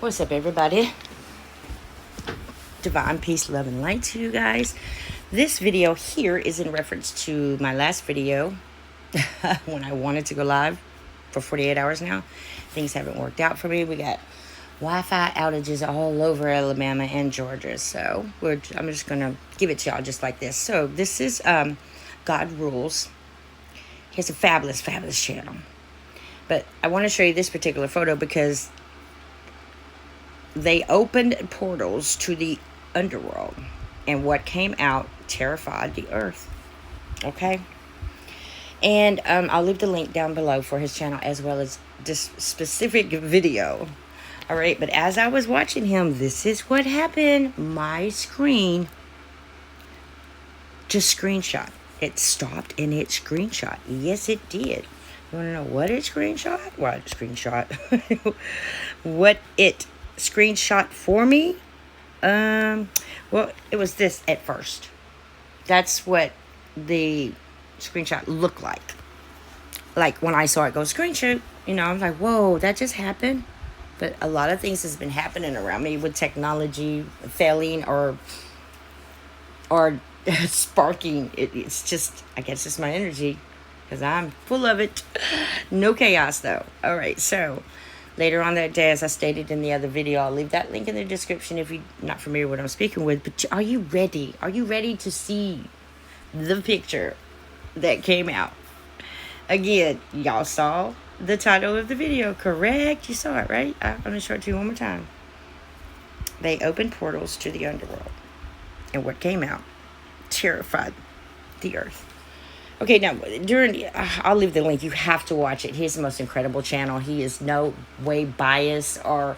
What's up, everybody? Divine peace, love, and light to you guys. This video here is in reference to my last video when I wanted to go live for 48 hours now. Things haven't worked out for me. We got Wi-Fi outages all over Alabama and Georgia. So I'm just going to give it to y'all just like this. So this is God Rules. He has a fabulous, fabulous channel. But I want to show you this particular photo because they opened portals to the underworld, and what came out terrified the earth. Okay, and I'll leave the link down below for his channel as well as this specific video. All right, but as I was watching him, this is what happened. My screen just screenshot. It stopped and it screenshot. Yes, it did. You want to know what it screenshot? What screenshot? What it screenshot for me? Well, it was this at first. That's what the screenshot looked like. Like when I saw it go screenshot, I was like, whoa, that just happened. But a lot of things has been happening around me with technology failing or sparking. It's just, I guess it's my energy because I'm full of it. No chaos though. All right, so later on that day, as I stated in the other video, I'll leave that link in the description if you're not familiar with what I'm speaking with. But are you ready? Are you ready to see the picture that came out? Again, y'all saw the title of the video, correct? You saw it, right? I'm going to show it to you one more time. They opened portals to the underworld. And what came out terrified the earth. Okay, now, I'll leave the link. You have to watch it. He's the most incredible channel. He is no way biased or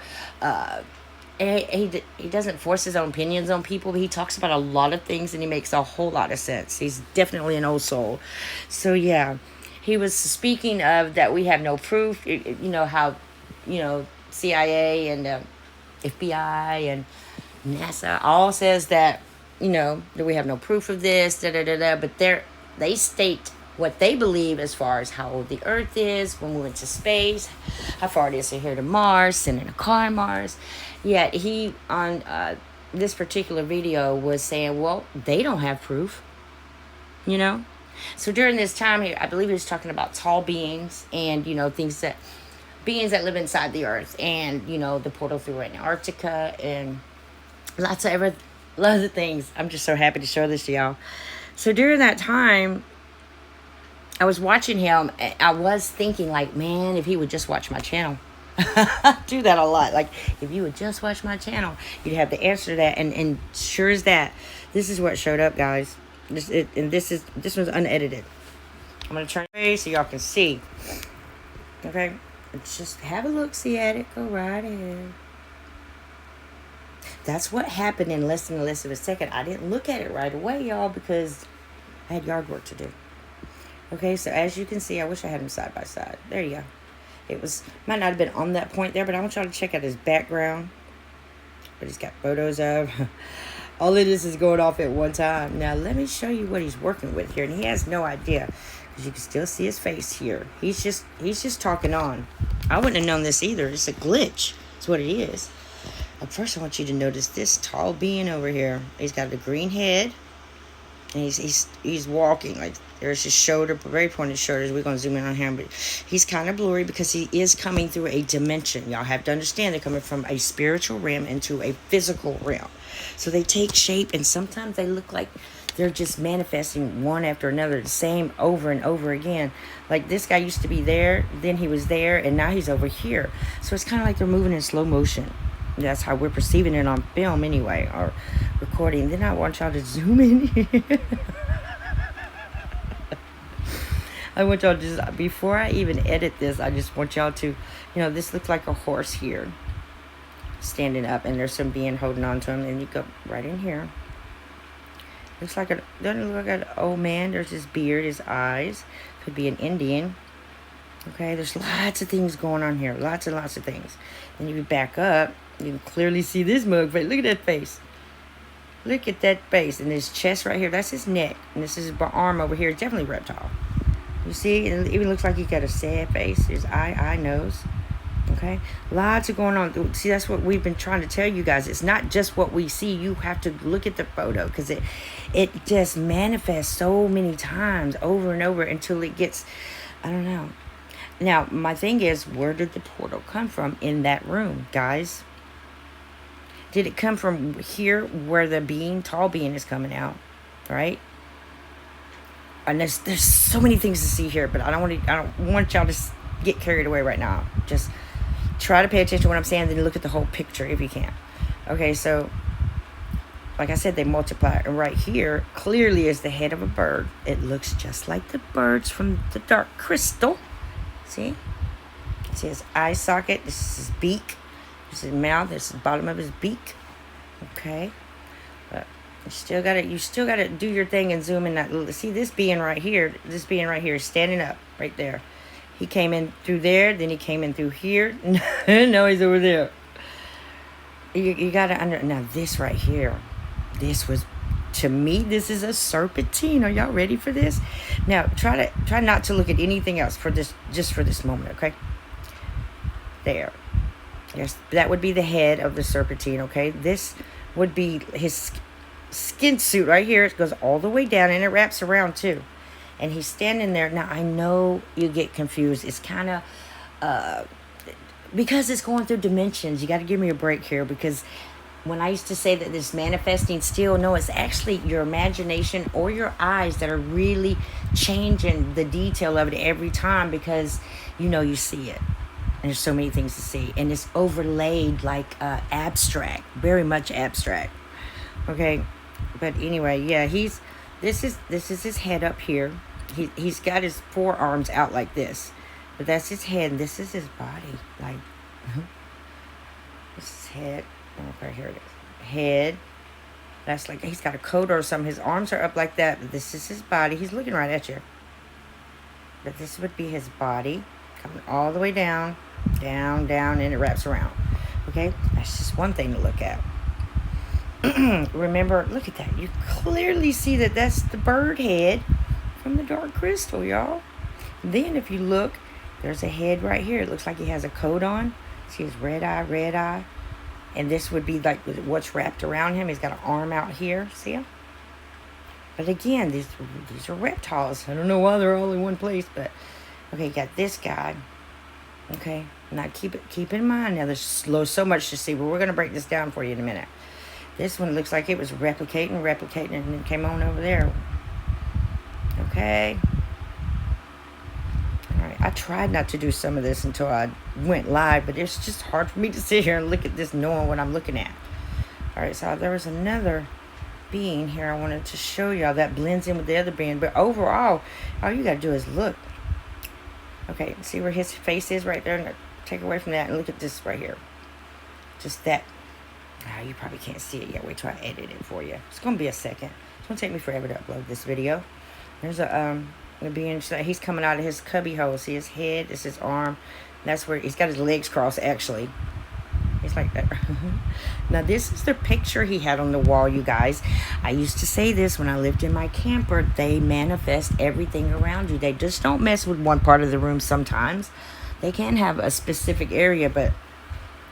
he doesn't force his own opinions on people. But he talks about a lot of things, and he makes a whole lot of sense. He's definitely an old soul. So, yeah, he was speaking of that we have no proof. How, CIA and FBI and NASA all says that, that we have no proof of this, but they state what they believe as far as how old the earth is, when we went to space, how far it is to here to Mars, sending a car to Mars. Yet he, on this particular video, was saying, well, they don't have proof, So during this time, I believe he was talking about tall beings and, beings that live inside the earth and, the portal through Antarctica and lots of things. I'm just so happy to show this to y'all. So during that time, I was watching him. And I was thinking, like, man, if he would just watch my channel. I do that a lot. Like, if you would just watch my channel, you'd have the answer to that. And sure as that, this is what showed up, guys. This one's unedited. I'm going to turn away so y'all can see. Okay? Just have a look-see at it. Go right ahead. That's what happened in less than of a second. I didn't look at it right away, y'all, because I had yard work to do. Okay, so as you can see, I wish I had them side by side. There you go. Might not have been on that point there, but I want y'all to check out his background. What he's got photos of. All of this is going off at one time. Now, let me show you what he's working with here. And he has no idea, because you can still see his face here. He's just talking on. I wouldn't have known this either. It's a glitch. That's what it is. First, I want you to notice this tall being over here. He's got a green head, and he's walking. Like, there's his shoulder, very pointed shoulders. We're going to zoom in on him, but he's kind of blurry because he is coming through a dimension. Y'all have to understand, they're coming from a spiritual realm into a physical realm. So they take shape, and sometimes they look like they're just manifesting one after another, the same over and over again. Like, this guy used to be there, then he was there, and now he's over here. So it's kind of like they're moving in slow motion. That's how we're perceiving it on film anyway, or recording. Then I want y'all to zoom in here. I want y'all to just, before I even edit this, I just want y'all to, this looks like a horse here, standing up, and there's some being holding on to him, and you go right in here. Doesn't it look like an old man? There's his beard, his eyes. Could be an Indian. Okay, there's lots of things going on here. Lots and lots of things. And you back up, you can clearly see this mug face. Look at that face. Look at that face. And his chest right here, that's his neck. And this is his arm over here. It's definitely reptile. You see, it even looks like he got a sad face. His eye, nose. Okay, lots of going on. See, that's what we've been trying to tell you guys. It's not just what we see. You have to look at the photo, because it just manifests so many times over and over until it gets, I don't know. Now, my thing is, where did the portal come from in that room, guys? Did it come from here where the tall being is coming out, right? And there's so many things to see here, but I don't want y'all to get carried away right now. Just try to pay attention to what I'm saying, then look at the whole picture if you can. Okay, so like I said, they multiply. And right here clearly is the head of a bird. It looks just like the birds from the dark crystal. See? See his eye socket. This is his beak. This is his mouth. This is the bottom of his beak. Okay. But you still gotta do your thing and zoom in that little. See this being right here. This being right here is standing up right there. He came in through there, then he came in through here. No, he's over there. You gotta now this right here. This was, to me, this is a serpentine. Are y'all ready for this? Now try not to look at anything else for this, just for this moment, okay? There. Yes, that would be the head of the serpentine, okay? This would be his skin suit right here. It goes all the way down and it wraps around too. And he's standing there. Now, I know you get confused. It's kind of, because it's going through dimensions, you got to give me a break here, because when I used to say that this manifesting still, no, it's actually your imagination or your eyes that are really changing the detail of it every time, because, you see it. And there's so many things to see. And it's overlaid like abstract, very much abstract. Okay. But anyway, yeah, this is his head up here. He's got his forearms out like this. But that's his head, and this is his body. Like, this is head. Okay, here it is. Head. That's like, he's got a coat or something. His arms are up like that, but this is his body. He's looking right at you. But this would be his body. Coming all the way down, down, and it wraps around. Okay? That's just one thing to look at. Remember, look at that. You clearly see that that's the bird head from the dark crystal, y'all. Then if you look, there's a head right here. It looks like he has a coat on. See his red eye. And this would be like what's wrapped around him. He's got an arm out here. See him? But again, these are reptiles. I don't know why they're all in one place, but okay, you got this guy. Okay, now keep in mind. Now there's so much to see, but we're gonna break this down for you in a minute. This one looks like it was replicating, and then came on over there. Okay. All right. I tried not to do some of this until I went live, but it's just hard for me to sit here and look at this knowing what I'm looking at. All right. So there was another being here I wanted to show y'all that blends in with the other being. But overall, all you got to do is look. Okay. See where his face is right there? And take away from that and look at this right here. Just that. Oh, you probably can't see it yet. Wait till I edit it for you. It's going to be a second. It's going to take me forever to upload this video. There's a being, he's coming out of his cubby hole. See his head? This is his arm. That's where he's got his legs crossed, actually. He's like that. Now, this is the picture he had on the wall, you guys. I used to say this when I lived in my camper. They manifest everything around you. They just don't mess with one part of the room sometimes. They can have a specific area, but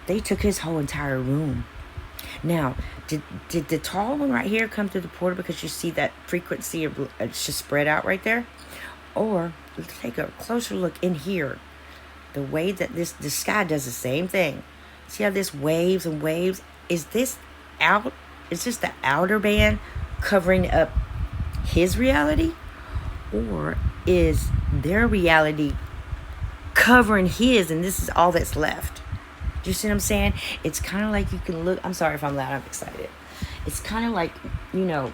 they took his whole entire room. Now, did the tall one right here come through the portal because you see that frequency of it's just spread out right there? Or let's take a closer look in here. The way that the sky does the same thing. See how this waves and waves? Is this out? Is this the outer band covering up his reality? Or is their reality covering his and this is all that's left? Do you see what I'm saying? It's kind of like you can look. I'm sorry if I'm loud. I'm excited. It's kind of like, you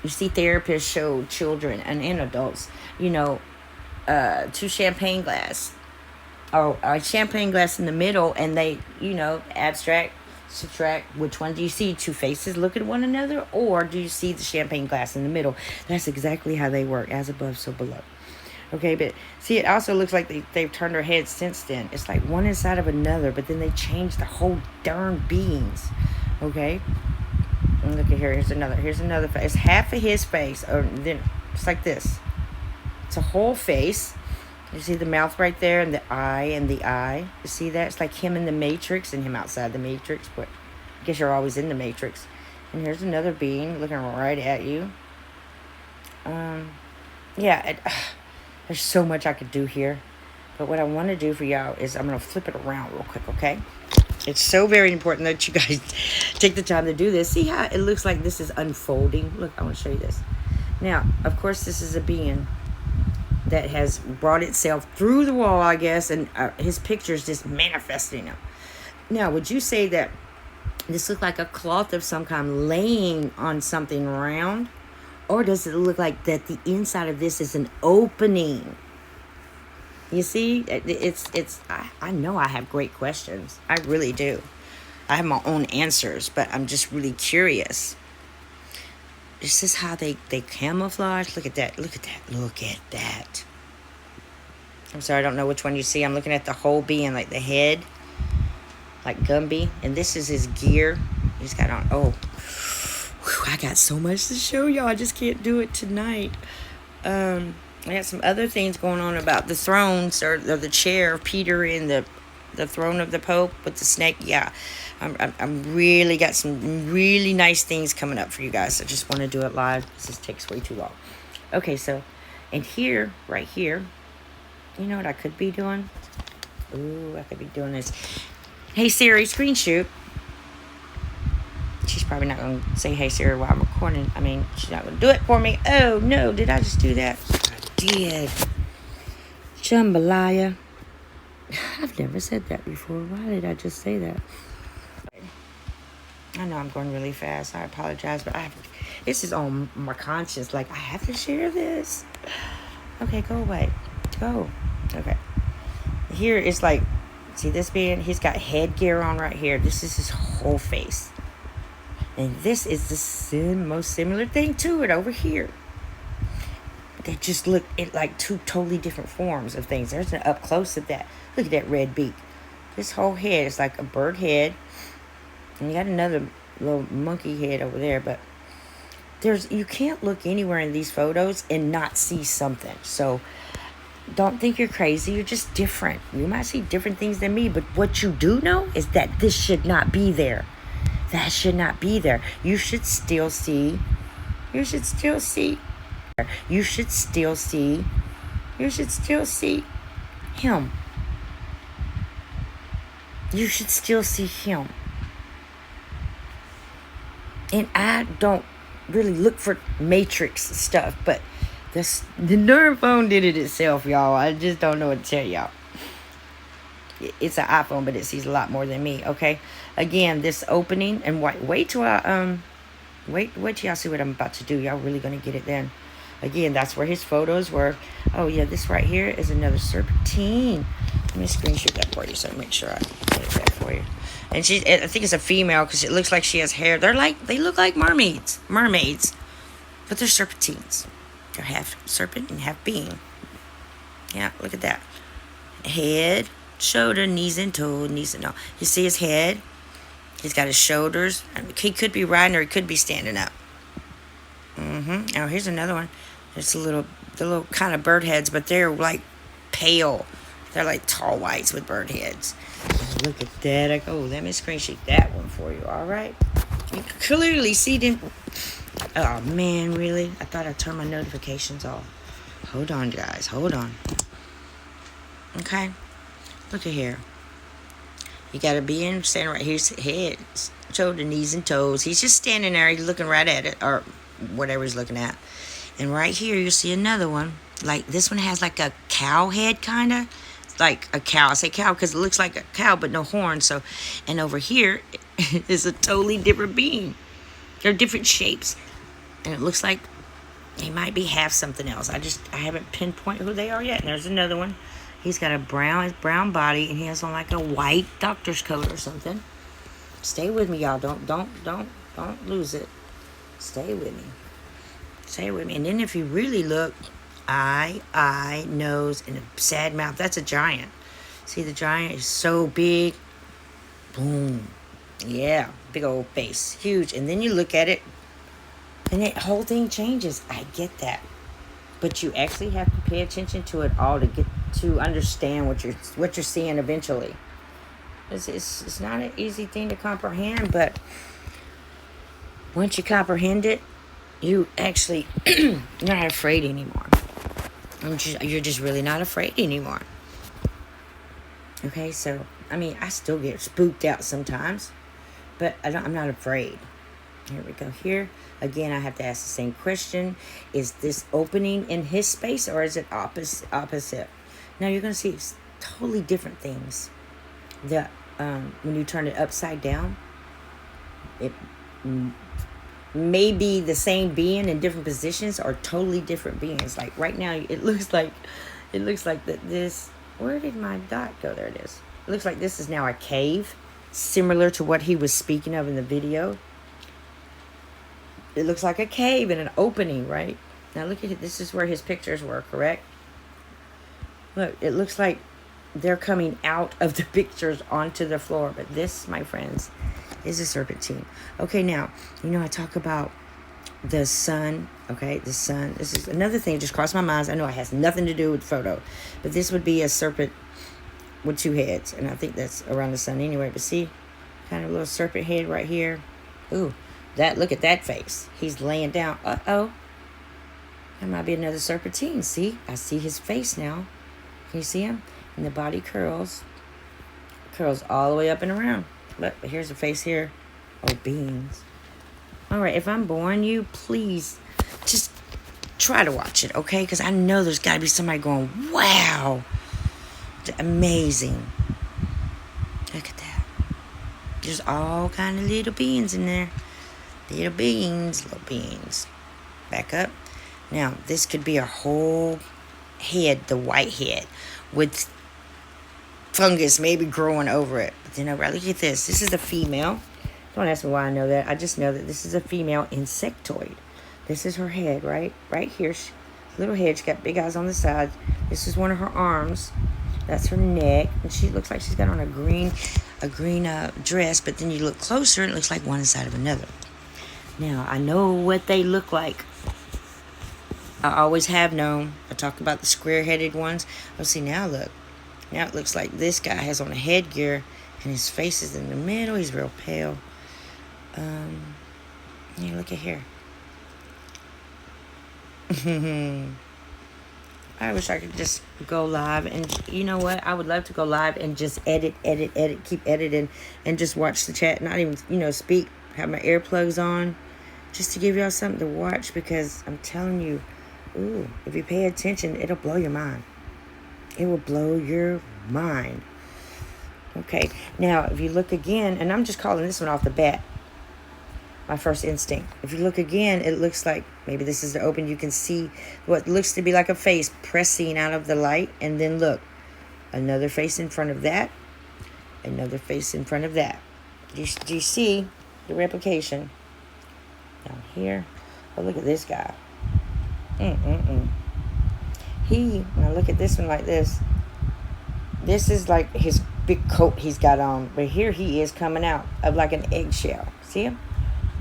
see therapists show children and adults, two champagne glass. Or a champagne glass in the middle. And they, abstract, subtract. Which one do you see? Two faces look at one another? Or do you see the champagne glass in the middle? That's exactly how they work. As above, so below. Okay, but see, it also looks like they've turned their heads since then. It's like one inside of another, but then they changed the whole darn beings. Okay? And look at here. Here's another face. It's half of his face. Or then it's like this. It's a whole face. You see the mouth right there, and the eye and the eye. You see that? It's like him in the Matrix and him outside the Matrix. But I guess you're always in the Matrix. And here's another being looking right at you. Yeah, there's so much I could do here. But what I want to do for y'all is I'm going to flip it around real quick, okay? It's so very important that you guys take the time to do this. See how it looks like this is unfolding? Look, I want to show you this. Now, of course, this is a being that has brought itself through the wall, I guess, and his picture's just manifesting him. Now, would you say that this looks like a cloth of some kind laying on something round? Or does it look like that the inside of this is an opening? You see, I know I have great questions. I really do. I have my own answers, but I'm just really curious. Is this how they camouflage? Look at that. Look at that. Look at that. I'm sorry, I don't know which one you see. I'm looking at the whole being, like the head, like Gumby. And this is his gear. He's got on, oh, whew, I got so much to show y'all. I just can't do it tonight. I got some other things going on about the thrones or the chair of Peter in the throne of the Pope with the snake. Yeah, I'm really got some really nice things coming up for you guys. I just want to do it live. This takes way too long. Okay, so, and here, right here, you know what I could be doing? Ooh, I could be doing this. Hey Siri, screen shoot. She's probably not going to say hey Siri while I'm recording. I mean, she's not going to do it for me. Oh no, did I just do that? Did. Jambalaya. I've never said that before. Why did I just say that? I know I'm going really fast. I apologize, but this is on my conscience. Like, I have to share this. Okay, go away. Go. Okay. Here is like, see this being? He's got headgear on right here. This is his whole face. And this is the most similar thing to it over here. They just look at like two totally different forms of things. There's an up close of that. Look at that red beak. This whole head is like a bird head. And you got another little monkey head over there. But you can't look anywhere in these photos and not see something. So don't think you're crazy. You're just different. You might see different things than me. But what you do know is that this should not be there. That should not be there. You should still see. You should still see. You should still see. You should still see him. You should still see him. And I don't really look for matrix stuff, but the nerve phone did it itself, y'all. I just don't know what to tell y'all. It's an iPhone, but it sees a lot more than me. Okay, again, this opening, and wait till I wait till y'all see what I'm about to do. Y'all really gonna get it then. Again, that's where his photos were. Oh yeah, this right here is another serpentine. Let me screenshot that for you so I make sure I get it back for you. And I think it's a female because it looks like she has hair. They look like mermaids, but they're serpentines. They're half serpent and half being. Yeah, look at that. Head, shoulder, knees and toes, no. You see his head? He's got his shoulders. He could be riding or he could be standing up. Oh, here's another one. It's the little kind of bird heads, but they're like pale. They're like tall whites with bird heads. Look at that. Oh, let me screenshot that one for you. All right. You can clearly see them. Oh man, really? I thought I turned my notifications off. Hold on, guys. Hold on. Okay. Look at here. You got to be in standing right here's head, shoulder, knees, and toes. He's just standing there. He's looking right at it, or whatever he's looking at. And right here, you see another one. Like this one has like a cow head, kind of like a cow. I say cow because it looks like a cow, but no horns. So, and over here is a totally different being. They're different shapes, and it looks like they might be half something else. I haven't pinpointed who they are yet. And there's another one. He's got a brown body, and he has on like a white doctor's coat or something. Stay with me, y'all. Don't lose it. Stay with me. Stay with me. And then if you really look, eye, nose, and a sad mouth. That's a giant. See, the giant is so big. Boom. Yeah, big old face. Huge. And then you look at it, and that whole thing changes. I get that. But you actually have to pay attention to it all to get to understand what you're seeing eventually. It's not an easy thing to comprehend, but once you comprehend it, you actually you're not afraid anymore. You're just really not afraid anymore. Okay, so I mean, I still get spooked out sometimes, but I'm not afraid. Here we go. Here again, I have to ask the same question: is this opening in his space, or is it opposite? Now you're gonna see it's totally different things. When you turn it upside down, it may be the same being in different positions or totally different beings. Like right now, it looks like that this. Where did my dot go? There it is. It looks like this is now a cave, similar to what he was speaking of in the video. It looks like a cave and an opening, right? Now look at it. This is where his pictures were, correct? Look, it looks like they're coming out of the pictures onto the floor. But this, my friends, is a serpentine. Okay, now, I talk about the sun. Okay, the sun. This is another thing that just crossed my mind. I know it has nothing to do with photo. But this would be a serpent with two heads. And I think that's around the sun anyway. But see, kind of a little serpent head right here. Ooh, look at that face. He's laying down. Uh-oh. That might be another serpentine. See, I see his face now. Can you see him? And the body curls all the way up and around. But here's the face here. Oh, beans. All right, if I'm boring you, please just try to watch it, okay? Because I know there's got to be somebody going, wow, amazing. Look at that. There's all kind of little beans in there. Little beans. Back up. Now, this could be a whole head, the white head, with fungus maybe growing over it. But then look at this. This is a female. Don't ask me why I know that. I just know that this is a female insectoid. This is her head, right? Right here. Little head. She's got big eyes on the side. This is one of her arms. That's her neck. And she looks like she's got on a green dress. But then you look closer, and it looks like one inside of another. Now, I know what they look like. I always have known. I talk about the square-headed ones. Oh, see, now look. Now it looks like this guy has on a headgear, and his face is in the middle. He's real pale. Look at here. I wish I could just go live, and you know what? I would love to go live and just edit, keep editing, and just watch the chat, not even, speak, have my earplugs on, just to give y'all something to watch, because I'm telling you, ooh, if you pay attention, it'll blow your mind. It will blow your mind. Okay, now if you look again, and I'm just calling this one off the bat, my first instinct. If you look again, it looks like maybe this is the open. You can see what looks to be like a face pressing out of the light. And then look, another face in front of that. Another face in front of that. Do you see the replication? Down here. Oh, look at this guy. Now look at this one like this. This is like his big coat he's got on. But here he is coming out of like an eggshell. See him?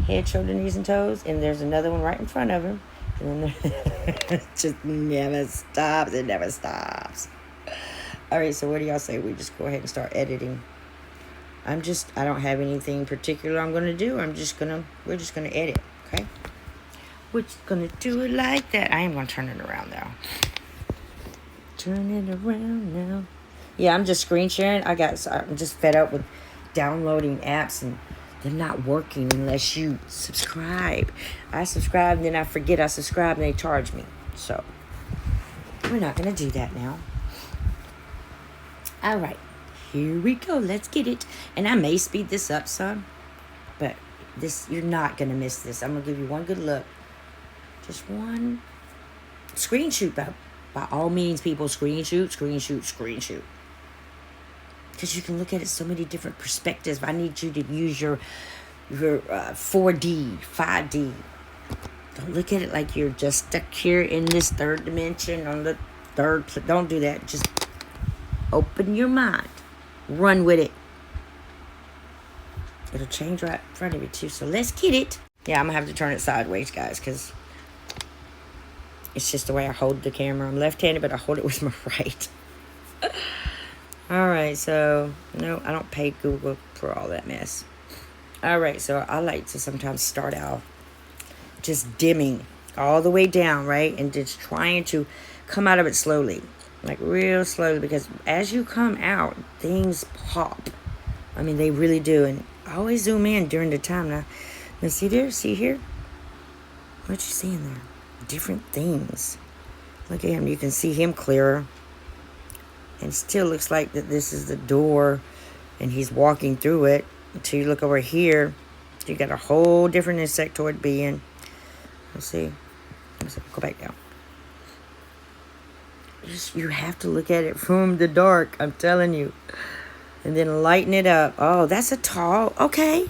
Head, shoulder, knees, and toes. And there's another one right in front of him. And then it just never stops. It never stops. All right, so what do y'all say? We just go ahead and start editing. I don't have anything particular I'm going to do. we're just going to edit, okay? We're just going to do it like that. I am going to turn it around now. Turn it around now. Yeah, I'm just screen sharing. I'm just fed up with downloading apps and them not working unless you subscribe. I subscribe and then I forget I subscribe and they charge me. So, we're not going to do that now. All right. Here we go. Let's get it. And I may speed this up some. But you're not going to miss this. I'm going to give you one good look. Just one. Screenshot, by all means, people. Screenshot. Because you can look at it so many different perspectives. I need you to use your 4D, 5D. Don't look at it like you're just stuck here in this third dimension on the third. Don't do that. Just open your mind. Run with it. It'll change right in front of you too. So let's get it. Yeah, I'm going to have to turn it sideways, guys, because it's just the way I hold the camera. I'm left-handed, but I hold it with my right. All right, so no, I don't pay Google for all that mess. All right, so I like to sometimes start out just dimming all the way down, right? And just trying to come out of it slowly, like real slowly, because as you come out, things pop. I mean, they really do. And I always zoom in during the time. Now see there? See here? What you seeing there? Different things. Look at him. You can see him clearer. And it still looks like that this is the door and he's walking through it. Until you look over here, you got a whole different insectoid being. Let's see. Go back down. You have to look at it from the dark, I'm telling you. And then lighten it up. Oh, that's a tall. Okay.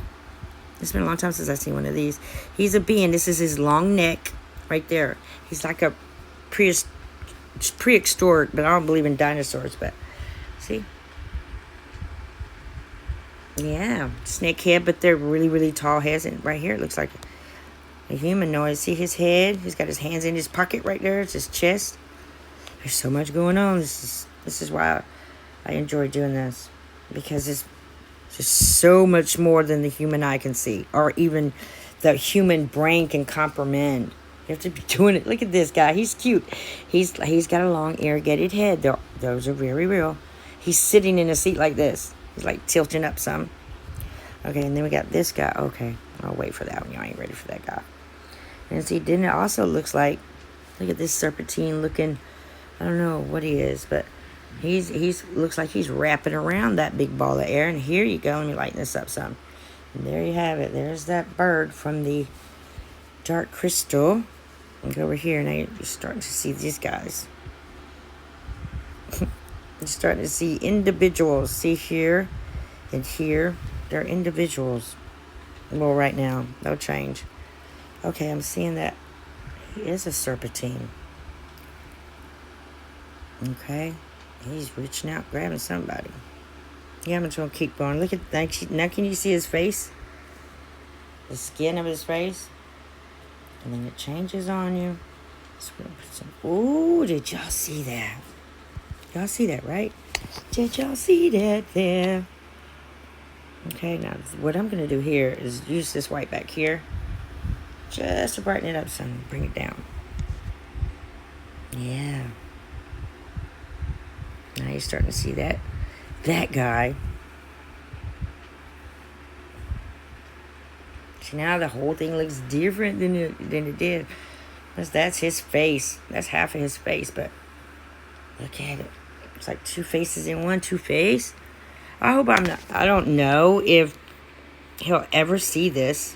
It's been a long time since I've seen one of these. He's a being. This is his long neck right there. He's like a prehistoric, but I don't believe in dinosaurs. But see? Yeah. Snake head, but they're really, really tall heads. And right here it looks like a humanoid. See his head? He's got his hands in his pocket right there. It's his chest. There's so much going on. This is why I enjoy doing this. Because it's just so much more than the human eye can see. Or even the human brain can comprehend. You have to be doing it. Look at this guy. He's cute. He's got a long irrigated head. Those are very real. He's sitting in a seat like this. He's like tilting up some. Okay, and then we got this guy. Okay, I'll wait for that one. You ain't ready for that guy. And see, then it also looks like, look at this serpentine looking, I don't know what he is, but he's looks like he's wrapping around that big ball of air. And here you go. Let me lighten this up some. And there you have it. There's that bird from the dark crystal. Look over here. Now you're starting to see these guys. You're starting to see individuals. See here and here. They're individuals. Well, right now. They'll change. Okay, I'm seeing that he is a serpentine. Okay. He's reaching out, grabbing somebody. Yeah, I'm just going to keep going. Look at that. Now can you see his face? The skin of his face? And then it changes on you. Ooh, did y'all see that? Y'all see that, right? Did y'all see that there? Okay, now what I'm going to do here is use this white back here. Just to brighten it up some. Bring it down. Yeah. Now you're starting to see that guy. See, now the whole thing looks different than it did. That's his face. That's half of his face, but look at it. It's like two faces in one, two-face. I hope I don't know if he'll ever see this.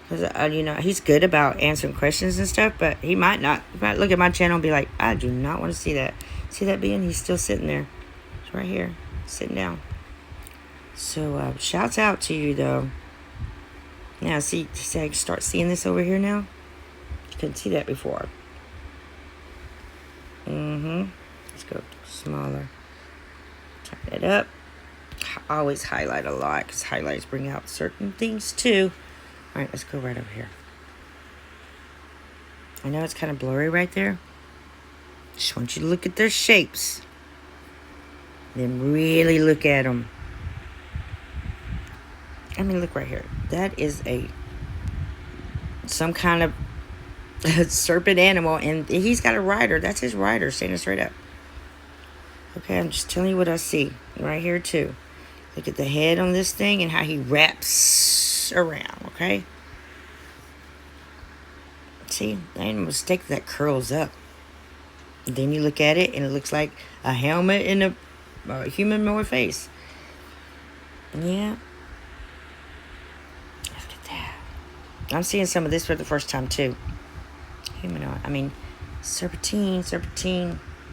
Because, he's good about answering questions and stuff, but he might not. He might look at my channel and be like, I do not want to see that. See that being? He's still sitting there. It's right here, sitting down. So, shouts out to you, though. Now, see, I can start seeing this over here now. You couldn't see that before. Let's go smaller. Turn it up. I always highlight a lot because highlights bring out certain things, too. All right, let's go right over here. I know it's kind of blurry right there. Just want you to look at their shapes. Then really look at them. I mean, look right here. That is some kind of serpent animal. And he's got a rider. That's his rider, standing straight up. Okay, I'm just telling you what I see. Right here, too. Look at the head on this thing and how he wraps around, okay? See, I ain't a mistake that curls up. And then you look at it and it looks like a helmet in a humanoid face. Yeah. Look at that. I'm seeing some of this for the first time too. Humanoid. I mean, serpentine.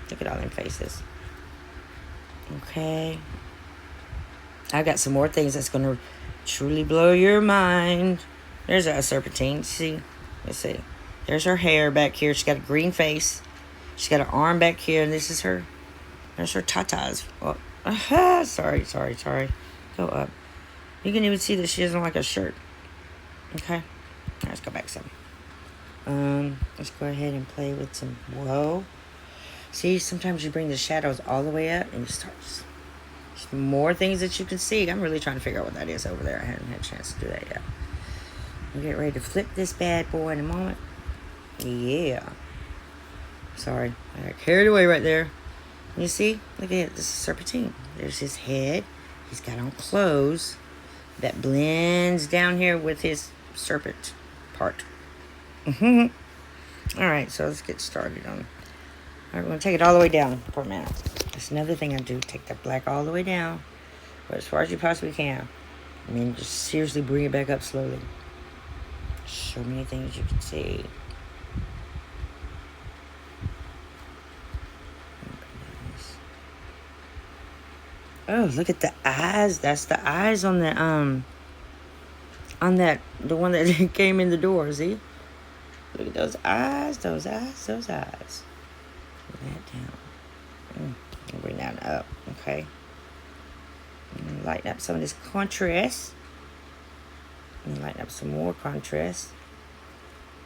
Look at all them faces. Okay. I've got some more things that's going to truly blow your mind. There's a serpentine. See? Let's see. There's her hair back here. She's got a green face. She's got an arm back here. And this is her. There's her tatas. Oh, sorry. Go up. You can even see that she doesn't like a shirt. Okay. All right, let's go back some. Let's go ahead and play with some. Whoa. See, sometimes you bring the shadows all the way up and you start There's more things that you can see. I'm really trying to figure out what that is over there. I haven't had a chance to do that yet. We'll get ready to flip this bad boy in a moment. Yeah. Sorry, I got carried away right there. You see? Look at it. This is serpentine. There's his head. He's got on clothes that blends down here with his serpent part. Alright, so let's get started on. Alright, we're going to take it all the way down for a minute. That's another thing I do. Take the black all the way down, but as far as you possibly can. And then just seriously bring it back up slowly. So many things you can see. Oh, look at the eyes. That's the eyes on the the one that came in the door, see? Look at those eyes, those eyes, those eyes. Bring that down. Bring that up, okay? And lighten up some of this contrast. And lighten up some more contrast.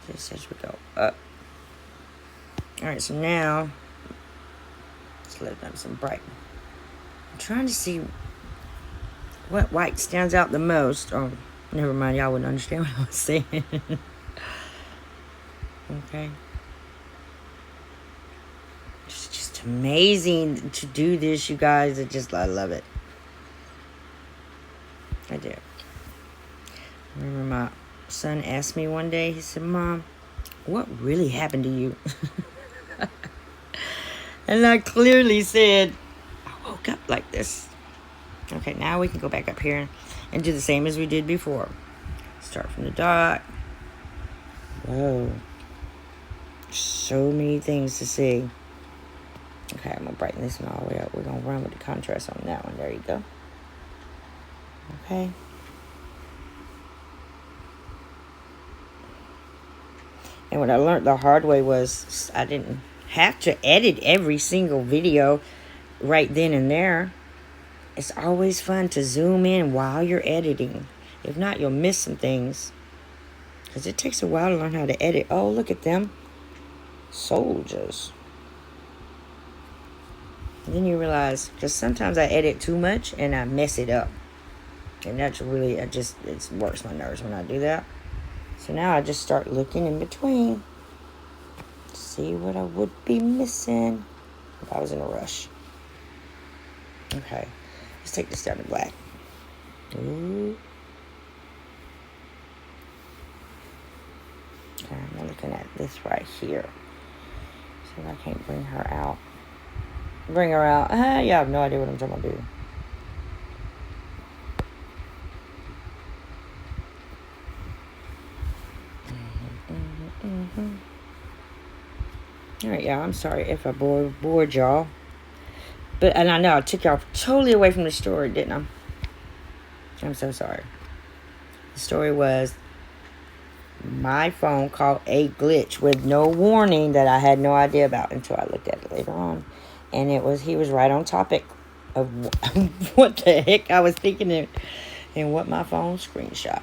Just as we go up. Alright, so now let's lighten up some brightness. I'm trying to see what white stands out the most. Oh, never mind. Y'all wouldn't understand what I was saying. Okay. It's just amazing to do this, you guys. I love it. I do. I remember my son asked me one day, he said, Mom, what really happened to you? And I clearly said, woke up like this. Okay, now we can go back up here and do the same as we did before. Start from the dot. Whoa. So many things to see. Okay, I'm going to brighten this one all the way up. We're going to run with the contrast on that one. There you go. Okay. And what I learned the hard way was I didn't have to edit every single video right then and there. It's always fun to zoom in while you're editing. If not, you'll miss some things. Because it takes a while to learn how to edit. Oh, look at them. Soldiers. And then you realize, because sometimes I edit too much and I mess it up. And that's really, it works my nerves when I do that. So now I just start looking in between. See what I would be missing if I was in a rush. Okay, let's take this down to black. Ooh. Okay, I'm looking at this right here. See if I can't bring her out. Bring her out. Yeah, I have no idea what I'm trying to do. All right, y'all. I'm sorry if I bored y'all. And I know I took y'all totally away from the story, didn't I? I'm so sorry. The story was my phone caught a glitch with no warning that I had no idea about until I looked at it later on. And he was right on topic of what the heck I was thinking and what my phone screenshot.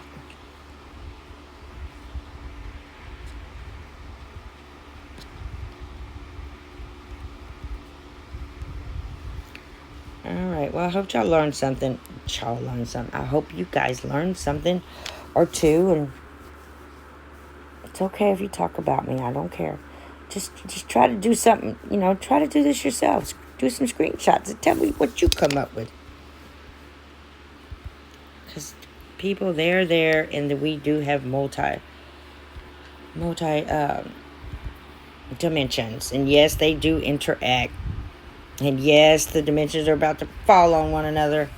Alright, well, I hope y'all learned something. I hope you guys learned something or two. And it's okay if you talk about me. I don't care. Just try to do something. Try to do this yourselves. Do some screenshots and tell me what you come up with. Because people, they're there, and we do have multi dimensions. And yes, they do interact. And yes, the dimensions are about to fall on one another.